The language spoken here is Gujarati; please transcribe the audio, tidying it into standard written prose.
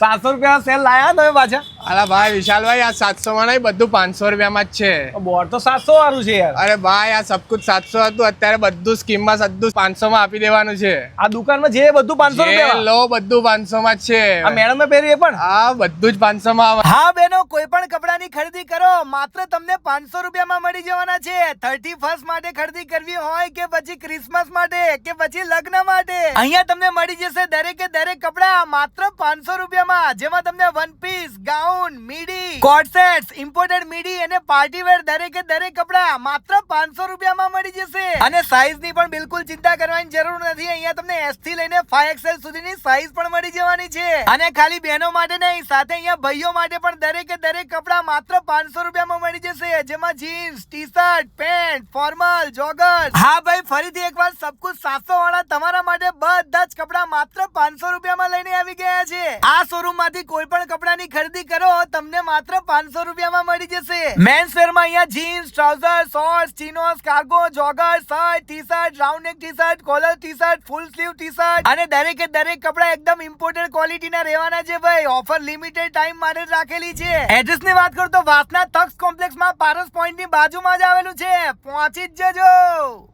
700 રૂપિયા સેલ લાયા તમે પાછા? અરે ભાઈ વિશાલભાઈ, આ 700 માં નહીં, બધું 500 રૂપિયામાં જ છે. બોર્ડ તો 700 વાળું છે યાર. અરે ભાઈ, આ સબ કુછ 700 હતું, અત્યારે બધું સ્કીમમાં બધું 500 માં આપી દેવાનું છે. આ દુકાનમાં જે બધું 500 જે રૂપિયા. લો બધું 500 માં જ છે. આ મેડમે પહેર્યું એ પણ? આ બધું જ 500 માં આવે. હા બહેનો, કોઈ પણ કપડાની ખરીદી કરો માત્ર તમને 500 રૂપિયામાં મળી જવાના છે. 31st માટે ખરીદી કરવી હોય કે પછી ક્રિસમસ માટે કે પછી લગ્ન માટે, અહીંયા તમને મળી જશે દરેકે દરેક કપડા માત્ર 500 રૂપિયામાં. જેમાં તમને વન પીસ, ગાઉન, મીડી, કોટ સેટ્સ, ઇમ્પોર્ટેડ મીડી અને પાર્ટી વેર દરેકે દરેક કપડા માત્ર 500 રૂપિયામાં મળી જશે. અને સાઈઝ ની પણ બિલકુલ ચિંતા કરવાની જરૂર નથી. અહીંયા તમને S થી લઈને 5XL સુધીની સાઈઝ પણ મળી જવાની છે. અને ખાલી બહેનો માટે નહીં, સાથે અહીંયા ભાઈઓ માટે પણ દરેકે દરેક કપડા માત્ર 500 રૂપિયામાં મળી જશે. જેમાં jeans, T shirt, pant, formal, joggers. હા ભાઈ, ફરીથી એકવાર સબ કુછ 700 વાળા તમારા માટે બધા જ કપડા માત્ર 500 રૂપિયામાં લઈને આવી ગયા છે. આ શોરૂમ માંથી કોઈ પણ કપડાની ખરીદી કરો તમને માત્ર 500 રૂપિયામાં મળી જશે. મેન્સ વેર માં અહીંયા jeans, trouser, shorts, chinos, cargo, joggers, shirt, T shirt, round neck T shirt, collar T shirt, full sleeve T shirt અને દરેકે દરેક કપડા એકદમ ઇમ્પોર્ટન્ટ ક્વોલિટીના રહેવાના છે ભાઈ. ઓફર લિમિટેડ ટાઈમ માટે જ રાખેલી છે. એડ્રેસ ની વાત કરું તો વાસના તક્ષ કોમ્પ્લેક્સમાં પારસ પોઈન્ટ ની બાજુમાં જ આવેલું છે. પહોંચી જ જજો.